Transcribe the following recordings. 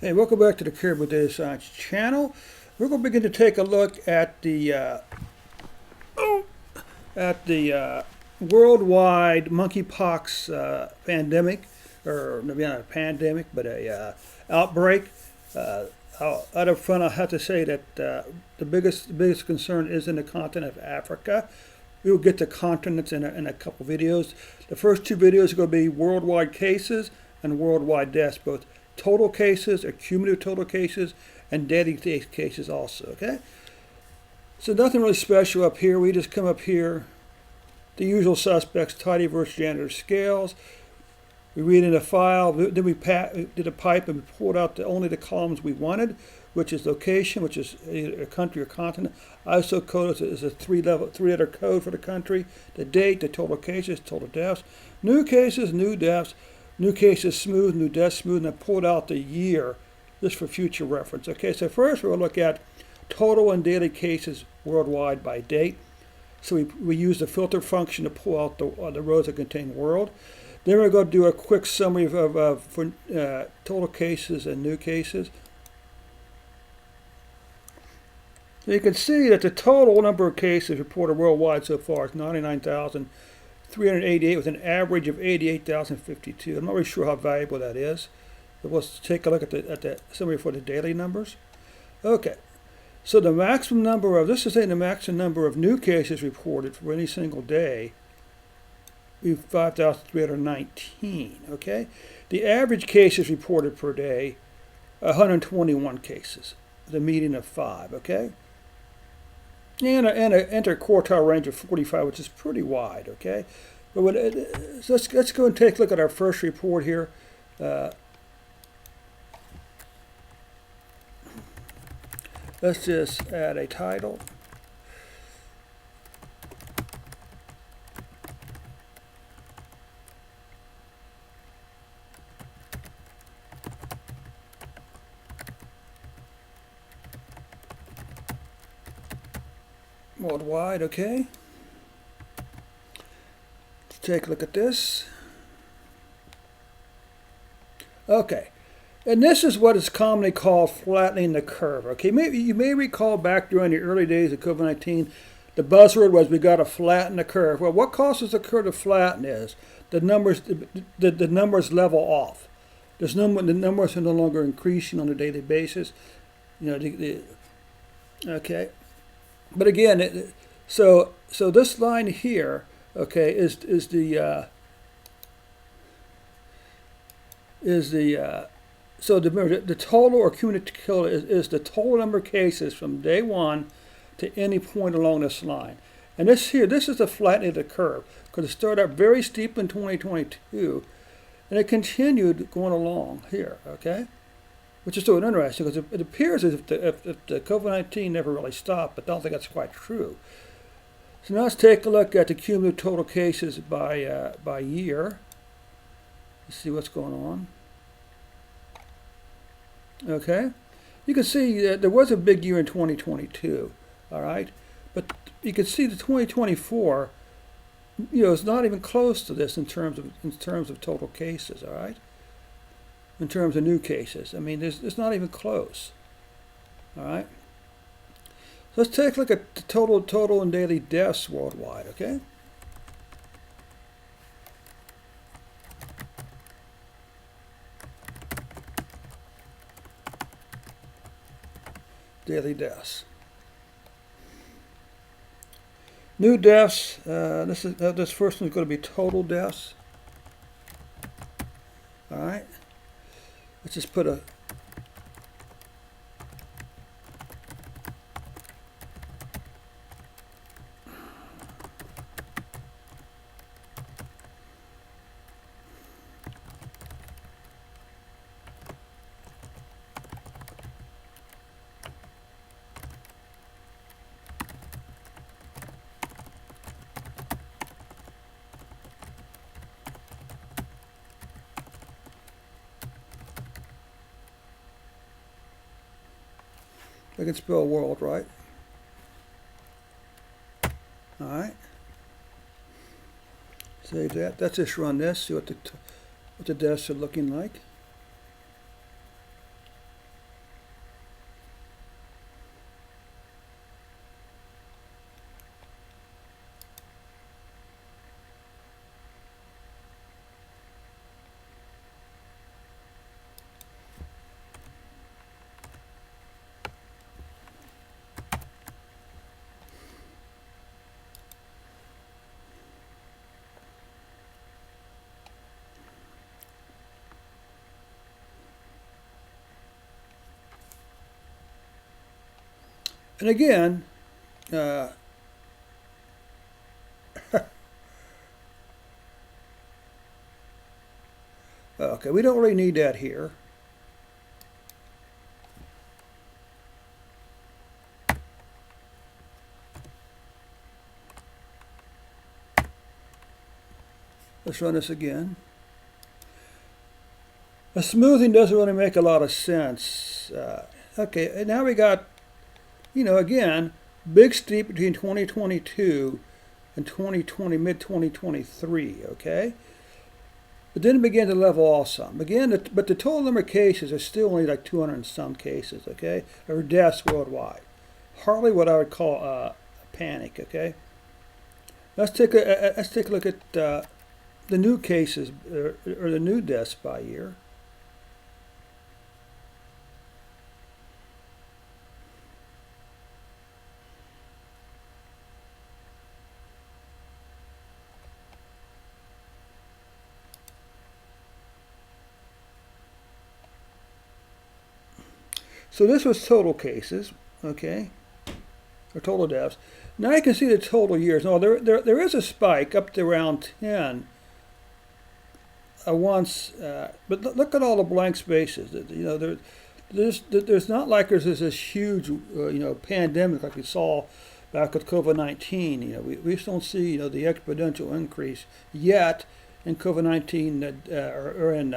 Hey, welcome back to the Caribou Data Science channel. We're going to begin to take a look at the worldwide monkeypox pandemic, or maybe not a pandemic, but a outbreak. Out up front, I have to say that the biggest concern is in the continent of Africa. We will get to continents in a couple videos. The first two videos are going to be worldwide cases and worldwide deaths, both total cases, or cumulative total cases, and daily cases also, okay? So nothing really special up here. We just come up here, the usual suspects, Tidyverse janitor scales. We read in a file, then we did a pipe and we pulled out only the columns we wanted, which is location, which is either a country or continent. ISO code is a three-letter code for the country. The date, the total cases, total deaths. New cases, new deaths. New cases smooth, new deaths smooth, and I pulled out the year just for future reference. Okay, so first we'll look at total and daily cases worldwide by date. So we use the filter function to pull out the rows that contain world. Then we're going to do a quick summary for total cases and new cases. So you can see that the total number of cases reported worldwide so far is 99,388 with an average of 88,052. I'm not really sure how valuable that is, but let's take a look at the summary for the daily numbers. Okay, so the maximum number of, this is saying the maximum number of new cases reported for any single day, we have 5,319, okay? The average cases reported per day, 121 cases, with a median of 5, okay? And an interquartile range of 45, which is pretty wide, okay? But so let's go and take a look at our first report here. Let's just add a title. Worldwide, okay. Let's take a look at this. Okay, and this is what is commonly called flattening the curve. Okay, maybe you may recall back during the early days of COVID-19, the buzzword was we got to flatten the curve. Well, what causes the curve to flatten is the numbers level off. The numbers are no longer increasing on a daily basis. You know, okay. But again, so this line here, okay, is the total or cumulative kill is the total number of cases from day one to any point along this line. And this is the flattening of the curve, because it started out very steep in 2022, and it continued going along here, okay? Which is so interesting, because it appears as if the COVID-19 never really stopped, but I don't think that's quite true. So now let's take a look at the cumulative total cases by year. Let's see what's going on. Okay, you can see that there was a big year in 2022. All right, but you can see the 2024. You know, it's not even close to this in terms of total cases. All right. In terms of new cases, I mean, it's not even close. All right. So let's take a look at the total and daily deaths worldwide. Okay. Daily deaths. New deaths. This first one's going to be total deaths. All right. Let's just put a I can spell world, right? All right. Save that. Let's just run this, see what the deaths are looking like. And again, okay, we don't really need that here. Let's run this again. A smoothing doesn't really make a lot of sense. Okay, and now we got, again, big steep between 2022 and 2020, mid-2023, okay? But then it began to level off some. Again, but the total number of cases is still only like 200 and some cases, okay? Or deaths worldwide. Hardly what I would call a panic, okay? Let's take a look at the new cases, or the new deaths by year. So this was total cases, okay, or total deaths. Now you can see the total years. No, there is a spike up to around 10 once, but look at all the blank spaces. There's not like there's this huge, pandemic like we saw back with COVID-19. We just don't see, the exponential increase yet in COVID-19 or in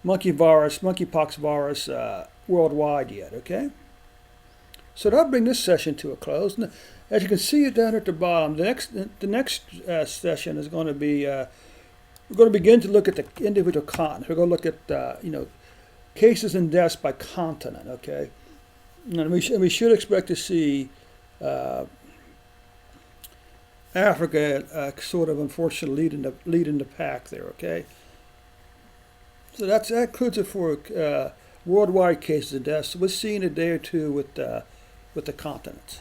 monkeypox virus worldwide yet, okay? So that'll bring this session to a close. And as you can see down at the bottom, the next session is going to be, we're going to begin to look at the individual continents. We're going to look at, cases and deaths by continent, okay? And we should expect to see Africa sort of unfortunately leading the pack there, okay? So that concludes it for worldwide cases of deaths. So we'll see in a day or two with the continents.